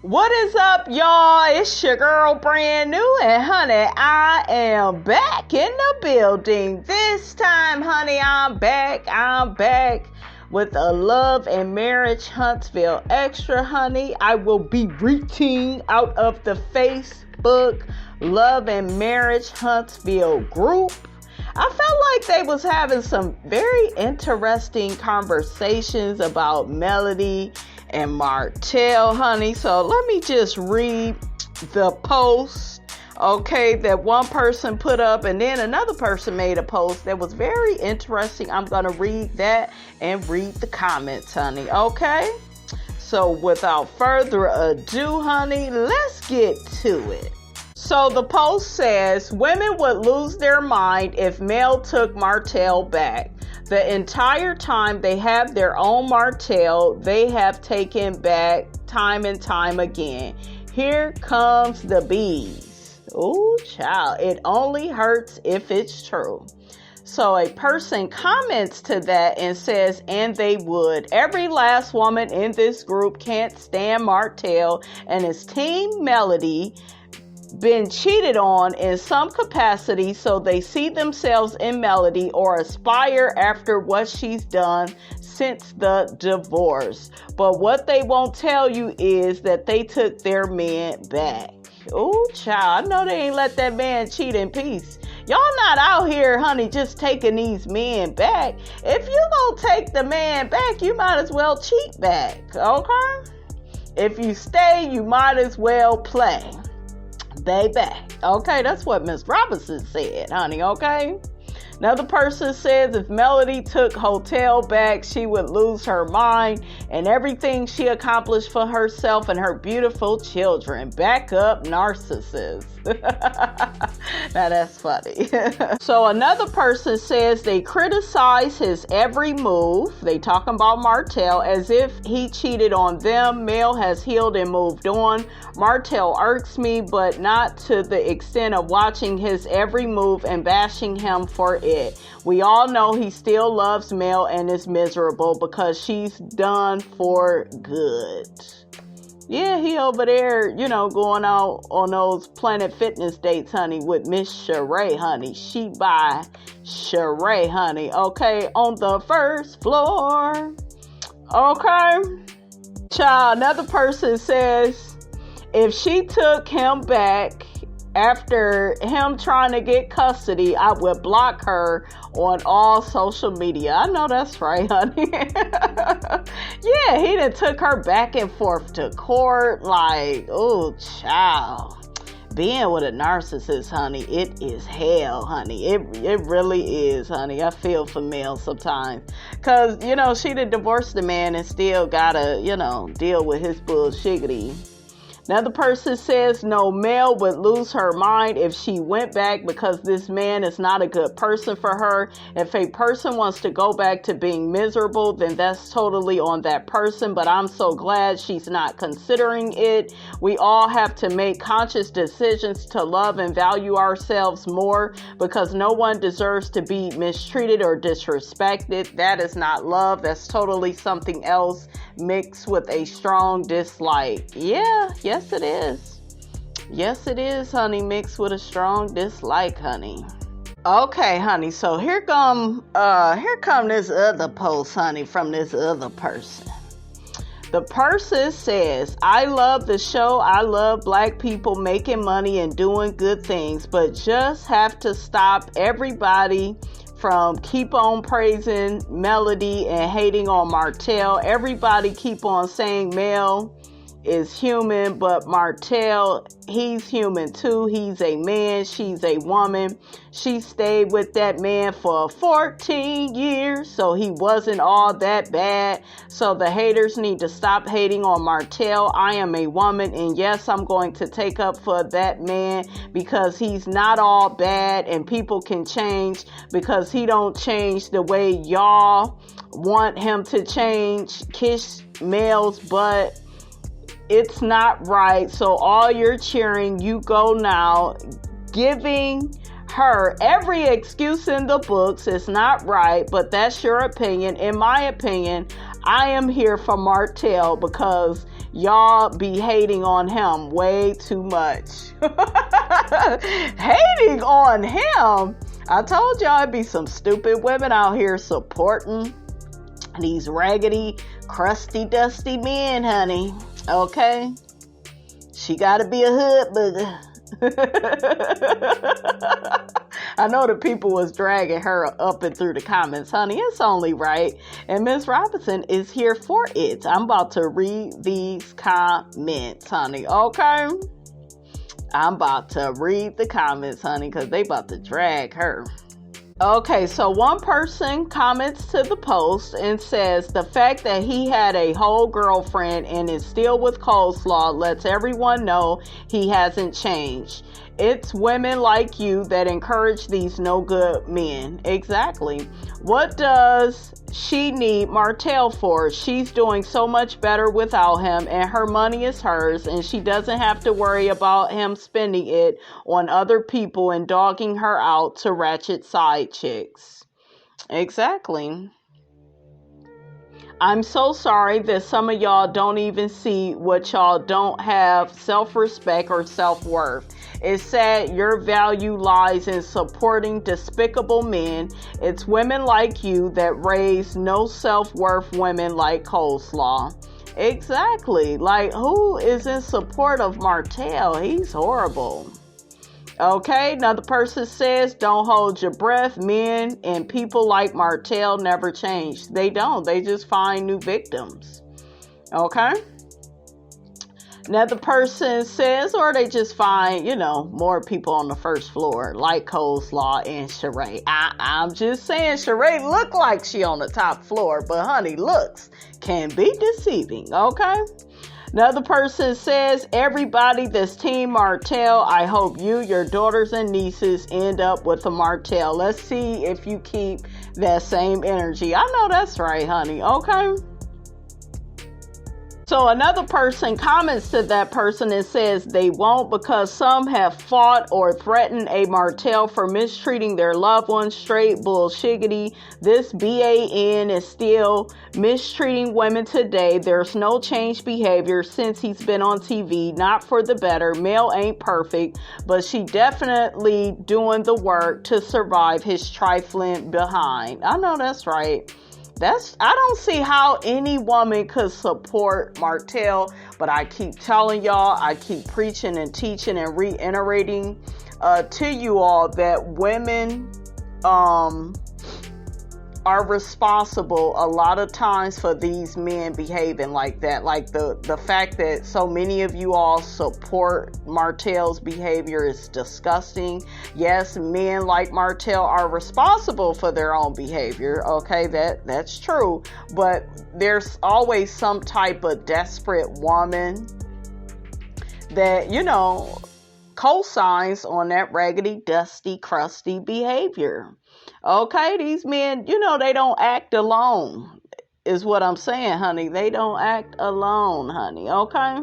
What is up, y'all? It's your girl, Brand New, and honey, I am back in the building. This time, honey, I'm back with a Love and Marriage Huntsville Extra, honey. I will be reading out of the Facebook Love and Marriage Huntsville group. I felt like they was having some very interesting conversations about Melody and Martell, honey. So let me just read the post, okay, that one person put up, and then another person made a post that was very interesting. I'm going to read that and read the comments, honey, okay? So without further ado, honey, let's get to it. So the post says, women would lose their mind if Mel took Martell back. The entire time they have their own Martell, they have taken back time and time again. Here comes the bees. Ooh, child, it only hurts if it's true. So a person comments to that and says, and they would. Every last woman in this group can't stand Martell and his team Melody been cheated on in some capacity, so they see themselves in Melody or aspire after what she's done since the divorce. But what they won't tell you is that they took their man back. Ooh, child, I know they ain't let that man cheat in peace. Y'all not out here, honey, just taking these men back. If you gonna take the man back, you might as well cheat back, okay? If you stay, you might as well play. Baby. Okay, that's what Miss Robinson said, honey, okay? Another person says if Melody took Hotel back, she would lose her mind and everything she accomplished for herself and her beautiful children. Back up, narcissist. Now that's funny. So another person says they criticize his every move. They talking about Martell as if he cheated on them. Mel has healed and moved on. Martell irks me, but not to the extent of watching his every move and bashing him for it. We all know he still loves Mel and is miserable because she's done for good. Yeah, he over there, going out on those Planet Fitness dates, honey, with Miss Sheree, honey. She by Sheree, honey. Okay, on the first floor. Okay. Child, another person says if she took him back after him trying to get custody, I would block her on all social media. I know that's right, honey. Yeah, he done took her back and forth to court. Like, oh, child. Being with a narcissist, honey, it is hell, honey. It really is, honey. I feel for Mel sometimes. Because, she done divorced the man and still gotta, deal with his bullshiggity. Another person says, no, Mel would lose her mind if she went back because this man is not a good person for her. If a person wants to go back to being miserable, then that's totally on that person. But I'm so glad she's not considering it. We all have to make conscious decisions to love and value ourselves more because no one deserves to be mistreated or disrespected. That is not love. That's totally something else mixed with a strong dislike. Yes, it is. Yes, it is, honey, mixed with a strong dislike, honey. Okay, honey, so here come this other post, honey, from this other person. The person says, I love the show. I love black people making money and doing good things, but just have to stop everybody from keep on praising Melody and hating on Martell. Everybody keep on saying Mel is human, but Martell, he's human too. He's a man, she's a woman. She stayed with that man for 14 years, so he wasn't all that bad. So the haters need to stop hating on Martell. I am a woman, and yes, I'm going to take up for that man because he's not all bad, and people can change because he don't change the way y'all want him to change. Kiss Mel's butt. It's not right. So all you're cheering, you go now, giving her every excuse in the books. Is not right, but that's your opinion. In my opinion, I am here for Martell because Y'all be hating on him way too much. Hating on him? I told y'all it'd be some stupid women out here supporting these raggedy, crusty, dusty men, honey. Okay? She gotta be a hood booger. I know the people was dragging her up and through the comments. Honey, it's only right. And Miss Robinson is here for it. I'm about to read these comments, honey. Okay? I'm about to read the comments, honey, because they about to drag her. Okay, so one person comments to the post and says, the fact that he had a whole girlfriend and is still with coleslaw lets everyone know he hasn't changed. It's women like you that encourage these no good men. Exactly. What does she need Martell for? She's doing so much better without him, and her money is hers, and she doesn't have to worry about him spending it on other people and dogging her out to ratchet side chicks. Exactly. I'm so sorry that some of y'all don't even see what y'all don't have self-respect or self-worth. It's sad your value lies in supporting despicable men. It's women like you that raise no self-worth women like coleslaw. Exactly. Like, who is in support of Martell? He's horrible. Okay, another person says, don't hold your breath. Men and people like Martell never change. They don't. They just find new victims. Okay? Another person says, or they just find, more people on the first floor, like coleslaw and Sheree. I'm just saying, Sheree look like she on the top floor, but honey, looks can be deceiving. Okay? Another person says, everybody that's Team Martell, I hope you, your daughters and nieces end up with a Martell. Let's see if you keep that same energy. I know that's right, honey. Okay? So another person comments to that person and says they won't because some have fought or threatened a Martell for mistreating their loved ones. Straight bullshiggity. This BAN is still mistreating women today. There's no changed behavior since he's been on TV. Not for the better. Mel ain't perfect, but she definitely doing the work to survive his trifling behind. I know that's right. I don't see how any woman could support Martell, but I keep telling y'all, I keep preaching and teaching and reiterating to you all that women are responsible a lot of times for these men behaving like that. Like the fact that so many of you all support Martell's behavior is disgusting. Yes, men like Martell are responsible for their own behavior. Okay, that's true. But there's always some type of desperate woman that, co-signs on that raggedy, dusty, crusty behavior. Okay, these men, they don't act alone, is what I'm saying, honey. They don't act alone, honey, okay?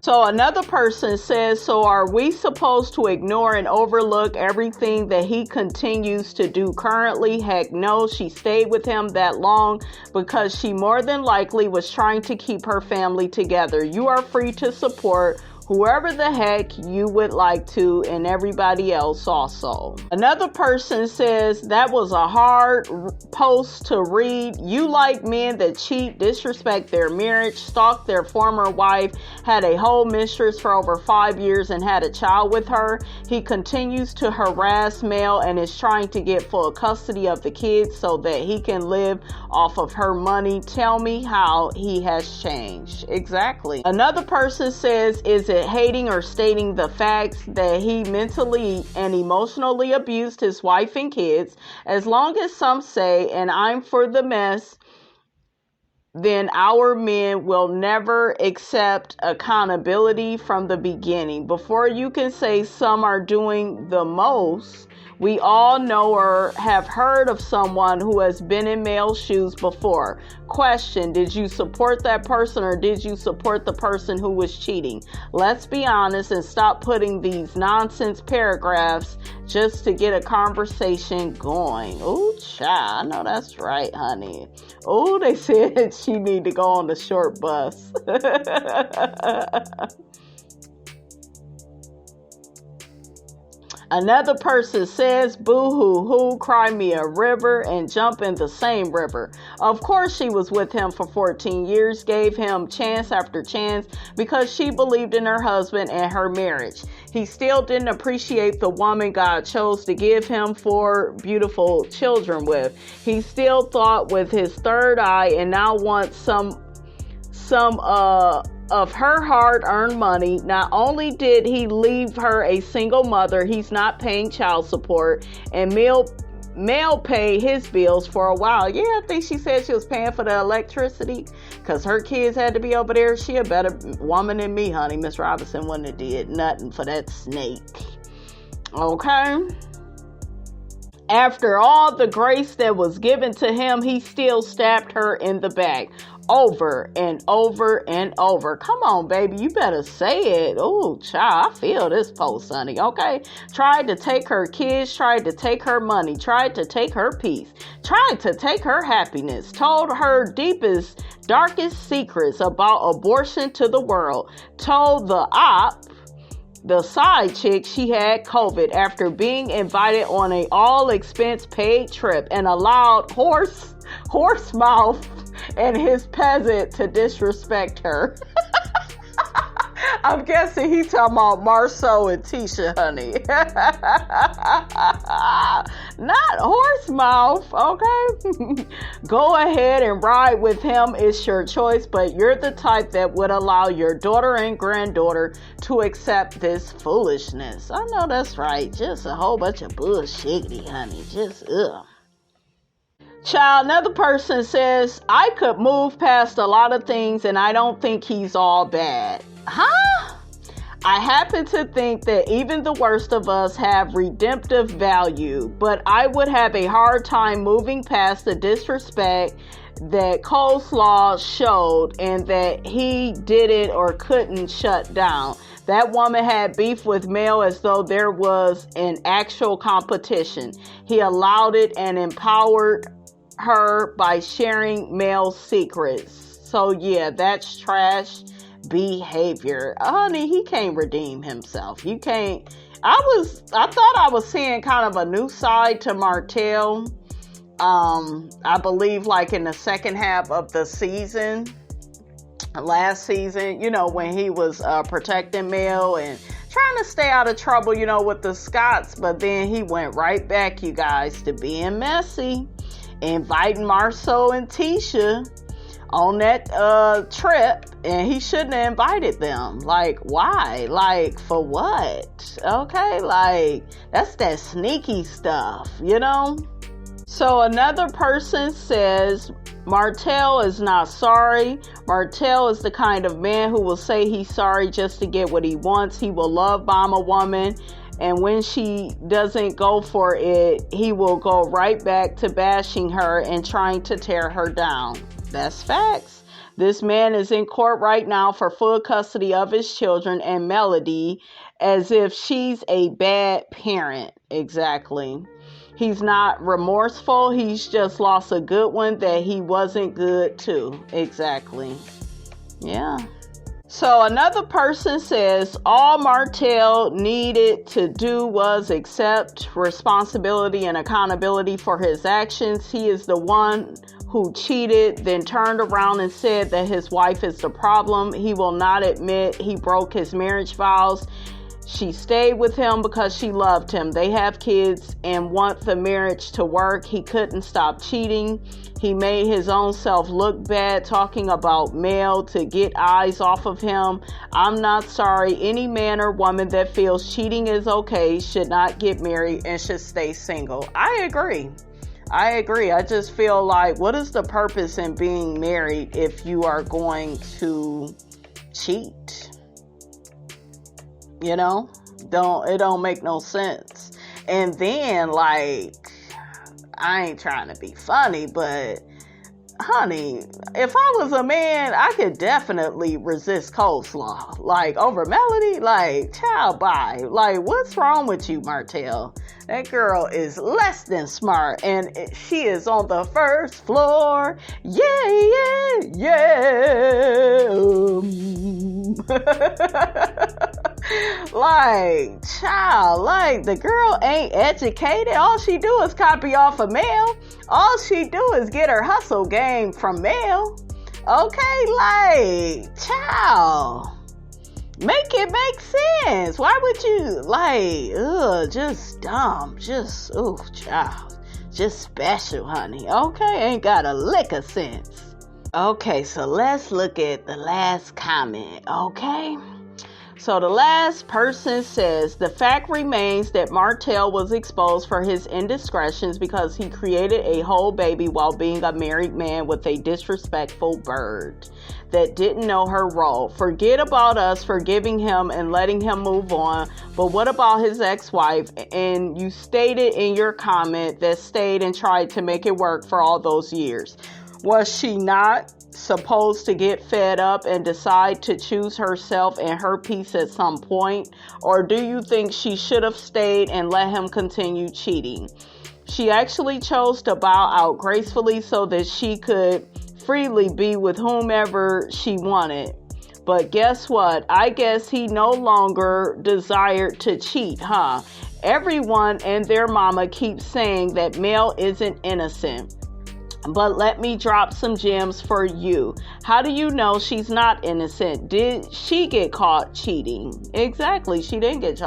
So another person says, so are we supposed to ignore and overlook everything that he continues to do currently? Heck no, she stayed with him that long because she more than likely was trying to keep her family together. You are free to support whoever the heck you would like to, and everybody else also. Another person says, that was a hard post to read. You like men that cheat, disrespect their marriage, stalk their former wife, had a whole mistress for over 5 years and had a child with her. He continues to harass Mel and is trying to get full custody of the kids so that he can live off of her money. Tell me how he has changed. Exactly. Another person says, is it hating or stating the facts that he mentally and emotionally abused his wife and kids? As long as some say, and I'm for the mess, then our men will never accept accountability from the beginning. Before you can say some are doing the most, We all know or have heard of someone who has been in male shoes before. Question, did you support that person or did you support the person who was cheating? Let's be honest and stop putting these nonsense paragraphs just to get a conversation going. Ooh, child, I know that's right, honey. Ooh, they said she need to go on the short bus. Another person says, boo-hoo-hoo, cry me a river and jump in the same river. Of course she was with him for 14 years, gave him chance after chance because she believed in her husband and her marriage. He still didn't appreciate the woman God chose to give him 4 beautiful children with. He still thought with his third eye and now wants some of her hard-earned money. Not only did he leave her a single mother, he's not paying child support and mail pay his bills for a while. Yeah, I think she said she was paying for the electricity because her kids had to be over there. She a better woman than me, honey. Miss Robinson wouldn't have did nothing for that snake. Okay? After all the grace that was given to him, he still stabbed her in the back. Over and over and over. Come on, baby. You better say it. Oh, child, I feel this post, honey. Okay? Tried to take her kids, tried to take her money, tried to take her peace, tried to take her happiness, told her deepest, darkest secrets about abortion to the world, told the side chick she had COVID after being invited on a all expense paid trip and allowed horse mouth and his peasant to disrespect her. I'm guessing he's talking about Marceau and Tisha, honey. Not horse mouth, okay? Go ahead and ride with him. It's your choice, but you're the type that would allow your daughter and granddaughter to accept this foolishness. I know that's right. Just a whole bunch of bullshitty, honey. Just, ugh. Child, another person says, I could move past a lot of things and I don't think he's all bad. Huh? I happen to think that even the worst of us have redemptive value, but I would have a hard time moving past the disrespect that coleslaw showed and that he did it or couldn't shut down. That woman had beef with Mel as though there was an actual competition. He allowed it and empowered her by sharing Mel's secrets. So yeah, that's trash behavior. Honey, he can't redeem himself. You can't. I thought I was seeing kind of a new side to Martell. I believe like in the second half of the season, last season, you know, when he was protecting Mel and trying to stay out of trouble, you know, with the Scots, but then he went right back, you guys, to being messy, inviting Marceau and Tisha on that trip, and he shouldn't have invited them. Like, why? Like, for what? Okay, like, that's that sneaky stuff, you know? So another person says, Martell is not sorry. Martell is the kind of man who will say he's sorry just to get what he wants. He will love bomb a woman, and when she doesn't go for it, he will go right back to bashing her and trying to tear her down. That's facts. This man is in court right now for full custody of his children and Melody, as if she's a bad parent. Exactly. He's not remorseful. He's just lost a good one that he wasn't good to. Exactly. Yeah. So another person says all Martell needed to do was accept responsibility and accountability for his actions. He is the one who cheated, then turned around and said that his wife is the problem. He will not admit he broke his marriage vows. She stayed with him because she loved him. They have kids and want the marriage to work. He couldn't stop cheating. He made his own self look bad, talking about Mel to get eyes off of him. I'm not sorry. Any man or woman that feels cheating is okay should not get married and should stay single. I agree. I just feel like, what is the purpose in being married if you are going to cheat? You know, it don't make no sense. And then, like, I ain't trying to be funny, but honey, if I was a man, I could definitely resist coleslaw. Like, over Melody, like, child, bye. Like, what's wrong with you, Martell? That girl is less than smart, and she is on the first floor. Yeah, yeah, yeah. Like, child, like, the girl ain't educated. All she do is copy off of Mel. All she do is get her hustle game from Mel. Okay, like, child, make it make sense. Why would you, like, just dumb, just, child, just special, honey. Okay, ain't got a lick of sense. Okay, so let's look at the last comment, okay? So the last person says, the fact remains that Martell was exposed for his indiscretions because he created a whole baby while being a married man with a disrespectful bird that didn't know her role. Forget about us forgiving him and letting him move on, but what about his ex-wife? And you stated in your comment that stayed and tried to make it work for all those years. Was she not supposed to get fed up and decide to choose herself and her peace at some point? Or do you think she should have stayed and let him continue cheating? She actually chose to bow out gracefully so that she could freely be with whomever she wanted. But guess what? I guess he no longer desired to cheat, huh? Everyone and their mama keeps saying that Mel isn't innocent. But let me drop some gems for you. How do you know she's not innocent? Did she get caught cheating? Exactly. She didn't get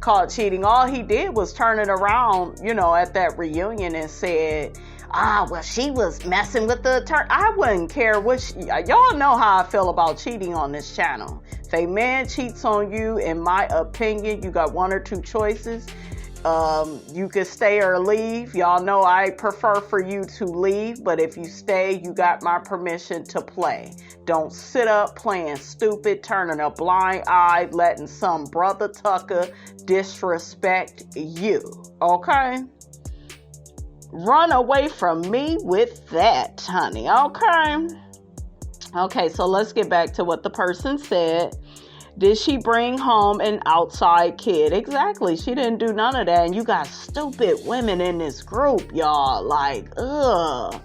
caught cheating. All he did was turn it around, at that reunion and said, well, she was messing with the attorney. I wouldn't care y'all know how I feel about cheating on this channel. If a man cheats on you, in my opinion, you got one or two choices. You could stay or leave. Y'all know I prefer for you to leave, but if you stay, you got my permission to play. Don't sit up playing stupid, turning a blind eye, letting some brother Tucker disrespect you. Okay? Run away from me with that, honey. Okay? Okay, so let's get back to what the person said. Did she bring home an outside kid? Exactly. She didn't do none of that. And you got stupid women in this group, y'all. Like, ugh.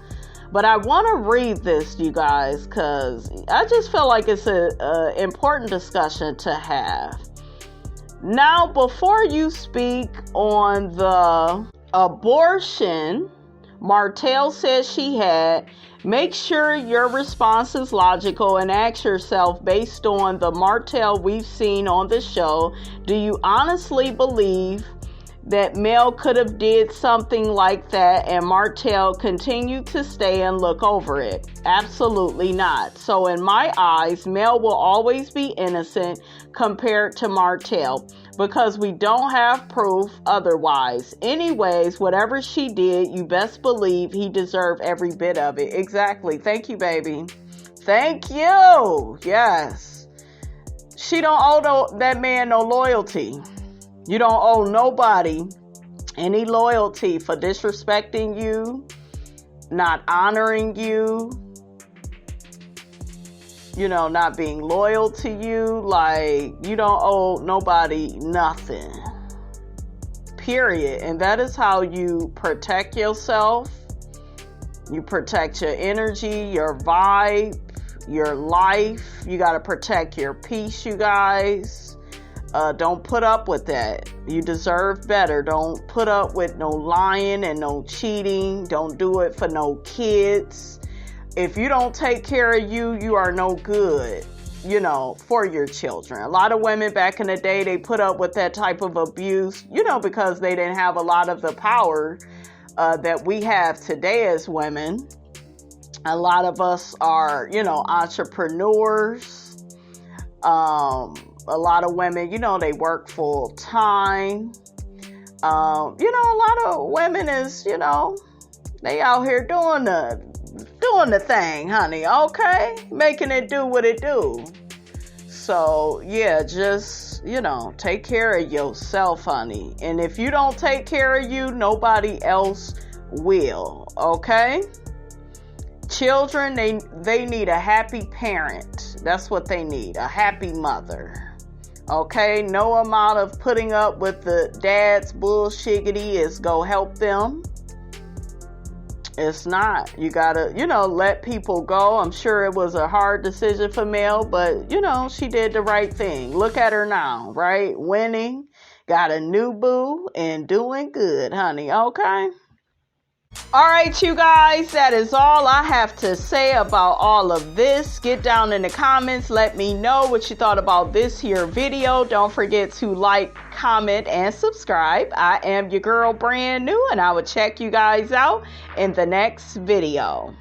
But I want to read this, you guys, because I just feel like it's an important discussion to have. Now, before you speak on the abortion Martell says she had, make sure your response is logical and ask yourself, based on the Martell we've seen on the show, do you honestly believe that Mel could have did something like that and Martell continued to stay and look over it? Absolutely not. So in my eyes, Mel will always be innocent compared to Martell, because we don't have proof otherwise. Anyways, whatever she did, you best believe he deserved every bit of it. Exactly. Thank you, baby. Thank you. Yes. She don't owe that man no loyalty. You don't owe nobody any loyalty for disrespecting you, not honoring you, not being loyal to you. Like, you don't owe nobody nothing. Period. And that is how you protect yourself. You protect your energy, your vibe, your life. You got to protect your peace, you guys. Don't put up with that. You deserve better. Don't put up with no lying and no cheating. Don't do it for no kids. If you don't take care of you, you are no good, for your children. A lot of women back in the day, they put up with that type of abuse, because they didn't have a lot of the power that we have today as women. A lot of us are, entrepreneurs. A lot of women, they work full time. A lot of women is, they out here doing the thing, honey. Okay, making it do what it do. So yeah, just take care of yourself, honey. And if you don't take care of you, nobody else will, okay? Children, they need a happy parent. That's what they need, a happy mother. Okay? No amount of putting up with the dad's bullshiggity is gonna help them. It's not. You gotta, let people go. I'm sure it was a hard decision for Mel, but, she did the right thing. Look at her now, right? Winning, got a new boo, and doing good, honey, okay? All right, you guys, that is all I have to say about all of this. Get down in the comments. Let me know what you thought about this here video. Don't forget to like, comment, and subscribe. I am your girl, Brand New, and I will check you guys out in the next video.